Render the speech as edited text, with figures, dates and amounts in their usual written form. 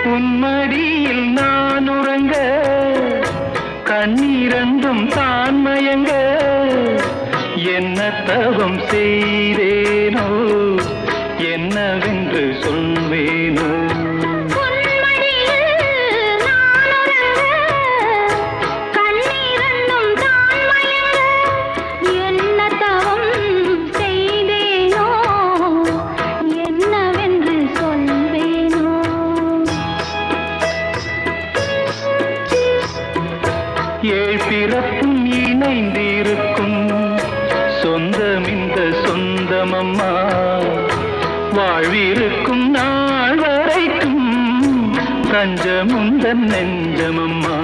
உன்மடியில் நான் உறங்க கண்ணீரந்தும் தான் மயங்க என்ன தவம் செய்தேனோ என்னவென்று சொல்வேனோ ஏழ் பிறப்பும் இணைந்திருக்கும் சொந்தம் இந்த சொந்தமம்மா வாழ்விருக்கும் நாள் வரைக்கும் தஞ்சமுந்தன் நெஞ்சமம்மா